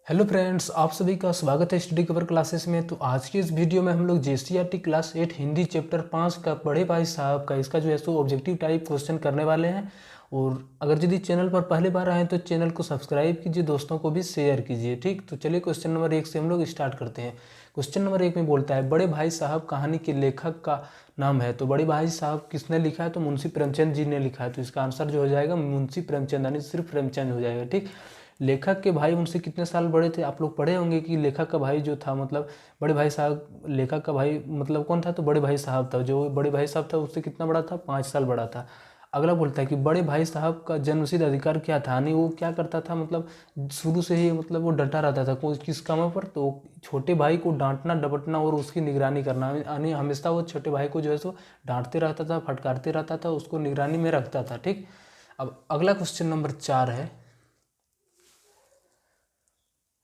Hello friends, आप सभी का स्वागत है स्टडी कवर क्लासेस में। तो आज की इस वीडियो में हम लोग जेसीईआरटी क्लास 8 हिंदी चैप्टर 5 का बड़े भाई साहब का इसका जो है सो ऑब्जेक्टिव टाइप क्वेश्चन करने वाले हैं। और अगर यदि चैनल पर पहली बार आए तो चैनल को सब्सक्राइब कीजिए, दोस्तों को भी शेयर कीजिए। ठीक, तो चलिए क्वेश्चन नंबर 1 से हम लोग स्टार्ट करते हैं। क्वेश्चन नंबर 1 में बोलता है बड़े भाई साहब कहानी के लेखक का नाम है। तो बड़े भाई साहब किसने लिखा है? तो मुंशी प्रेमचंद जी ने लिखा है। तो इसका आंसर जो हो जाएगा मुंशी प्रेमचंद, यानी सिर्फ प्रेमचंद हो जाएगा। ठीक, लेखक के भाई उनसे कितने साल बड़े थे? आप लोग पढ़े होंगे कि लेखक का भाई जो था, मतलब बड़े भाई साहब, लेखक का भाई मतलब कौन था? तो बड़े भाई साहब था। जो बड़े भाई साहब था उससे कितना बड़ा था? 5 साल बड़ा था। अगला बोलता है कि बड़े भाई साहब का जन्मसिद्ध अधिकार क्या था? यानी वो क्या करता था, मतलब शुरू से ही मतलब वो डटा रहता था कोई किस काम पर? तो छोटे भाई को डांटना डपटना और उसकी निगरानी करना, यानी हमेशा वो छोटे भाई को जो है सो डांटते रहता था, फटकारते रहता था, उसको निगरानी में रखता था। ठीक, अब अगला क्वेश्चन नंबर 4 है,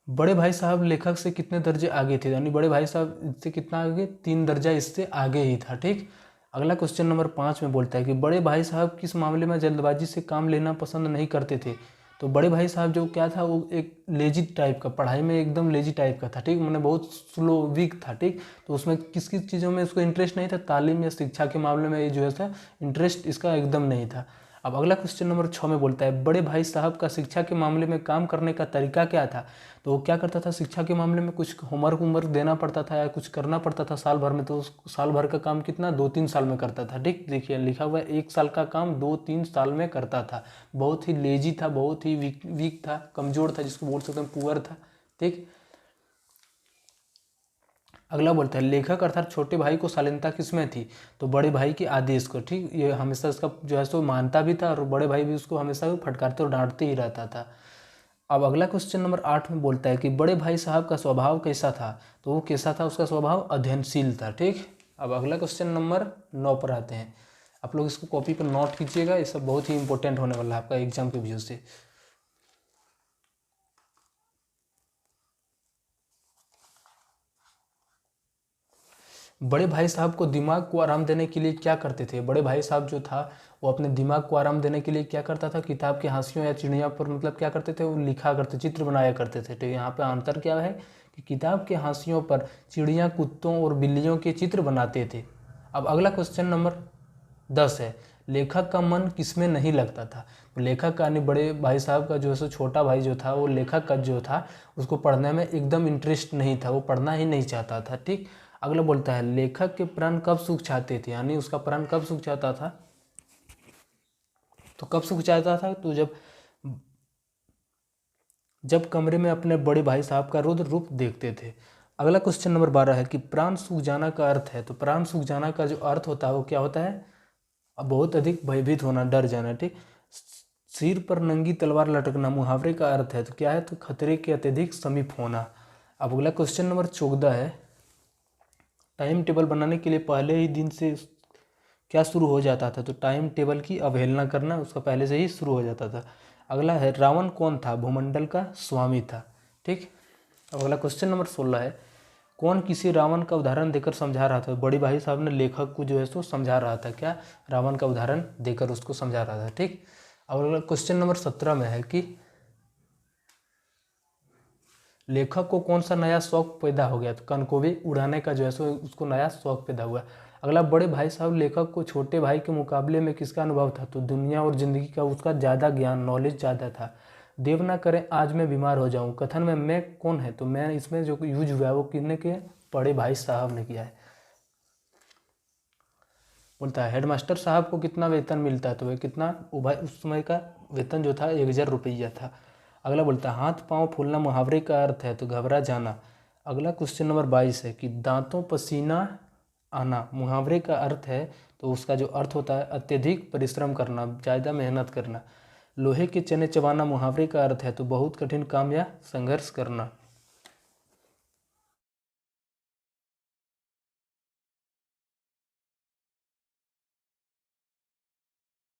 बड़े भाई साहब लेखक से कितने दर्जे आगे थे? यानी बड़े भाई साहब इससे कितना आगे? 3 दर्जा इससे आगे ही था। ठीक, अगला क्वेश्चन नंबर 5 में बोलता है कि बड़े भाई साहब किस मामले में जल्दबाजी से काम लेना पसंद नहीं करते थे? तो बड़े भाई साहब जो क्या था, वो एक लेजी टाइप का, पढ़ाई में एकदम लेजी टाइप का था। ठीक, मैंने बहुत स्लो वीक था। ठीक, तो उसमें किस किस चीज़ों में उसको इंटरेस्ट नहीं था? तालीम या शिक्षा के मामले में ये जो है इंटरेस्ट इसका एकदम नहीं था। अब अगला क्वेश्चन नंबर 6 में बोलता है बड़े भाई साहब का शिक्षा के मामले में काम करने का तरीका क्या था? तो वो क्या करता था शिक्षा के मामले में? कुछ होमवर्क देना पड़ता था या कुछ करना पड़ता था साल भर में, तो उस साल भर का काम कितना 2-3 साल में करता था। ठीक, देखिए लिखा हुआ है 1 साल का काम 2-3 साल में करता था। बहुत ही लेजी था, बहुत ही वीक था, कमजोर था, जिसको बोल सकते हैं पुअर था। ठीक, अगला बोलता है लेखक अर्थात छोटे भाई को शालीनता किसमें थी? तो बड़े भाई के आदेश को। ठीक, ये हमेशा इसका जो है सो मानता भी था और बड़े भाई भी उसको हमेशा फटकारते और डांटते ही रहता था। अब अगला क्वेश्चन नंबर 8 में बोलता है कि बड़े भाई साहब का स्वभाव कैसा था? तो वो कैसा था? उसका स्वभाव अध्ययनशील था। ठीक, अब अगला क्वेश्चन नंबर 9 पर आते हैं। आप लोग इसको कॉपी पर नोट कीजिएगा, ये सब बहुत ही इंपॉर्टेंट होने वाला है आपका एग्जाम के व्यू से। बड़े भाई साहब को दिमाग को आराम देने के लिए क्या करते थे? बड़े भाई साहब जो था वो अपने दिमाग को आराम देने के लिए क्या करता था? किताब के हाशियों या चिड़िया पर मतलब क्या करते थे? वो लिखा करते, चित्र बनाया करते थे। तो यहाँ पे अंतर क्या है कि किताब के हाशियों पर चिड़िया, कुत्तों और बिल्लियों के चित्र बनाते थे। अब अगला क्वेश्चन नंबर 10 है, लेखक का मन किसमें नहीं लगता था? तो लेखक का यानी बड़े भाई साहब का जो है सो छोटा भाई जो था, वो लेखक का जो था उसको पढ़ने में एकदम इंटरेस्ट नहीं था, वो पढ़ना ही नहीं चाहता था। ठीक, अगला बोलता है लेखक के प्राण कब सूख जाते थे? यानी उसका प्राण कब सूख जाता था? तो कब सूख जाता था? तो जब जब कमरे में अपने बड़े भाई साहब का रुद्र रूप देखते थे। अगला क्वेश्चन नंबर 12 है कि प्राण सूख जाना का अर्थ है। तो प्राण सूख जाना का जो अर्थ होता है वो क्या होता है? अब बहुत अधिक भयभीत होना, डर जाना। ठीक, सिर पर नंगी तलवार लटकना मुहावरे का अर्थ है। तो क्या है? तो खतरे के अत्यधिक समीप होना। अब अगला क्वेश्चन नंबर 14 है, टाइम टेबल बनाने के लिए पहले ही दिन से क्या शुरू हो जाता था? तो टाइम टेबल की अवहेलना करना उसका पहले से ही शुरू हो जाता था। अगला है रावण कौन था? भूमंडल का स्वामी था। ठीक, अब अगला क्वेश्चन नंबर 16 है, कौन किसी रावण का उदाहरण देकर समझा रहा था? बड़ी भाई साहब ने लेखक को जो है सो समझा रहा था। क्या? रावण का उदाहरण देकर उसको समझा रहा था। ठीक, अब अगला क्वेश्चन नंबर 17 में है कि लेखक को कौन सा नया शौक पैदा हो गया? तो कनकोवे उड़ाने का जो है सो उसको नया शौक पैदा हुआ। अगला, बड़े भाई साहब लेखक को छोटे भाई के मुकाबले में किसका अनुभव था? तो दुनिया और जिंदगी का उसका ज़्यादा ज्ञान, नॉलेज ज़्यादा था। देव ना करे आज मैं बीमार हो जाऊं कथन में मैं कौन है? तो मैं इसमें जो यूज हुआ है वो किसने किया है? बड़े भाई साहब ने किया है। बोलता है हेडमास्टर साहब को कितना वेतन मिलता है? तो वह कितना, वो भाई उस समय का वेतन जो था 1000 रुपया था। अगला बोलता है हाथ पांव फूलना मुहावरे का अर्थ है। तो घबरा जाना। अगला क्वेश्चन नंबर 22 है कि दांतों पसीना आना मुहावरे का अर्थ है। तो उसका जो अर्थ होता है अत्यधिक परिश्रम करना, ज़्यादा मेहनत करना। लोहे के चने चबाना मुहावरे का अर्थ है। तो बहुत कठिन काम या संघर्ष करना।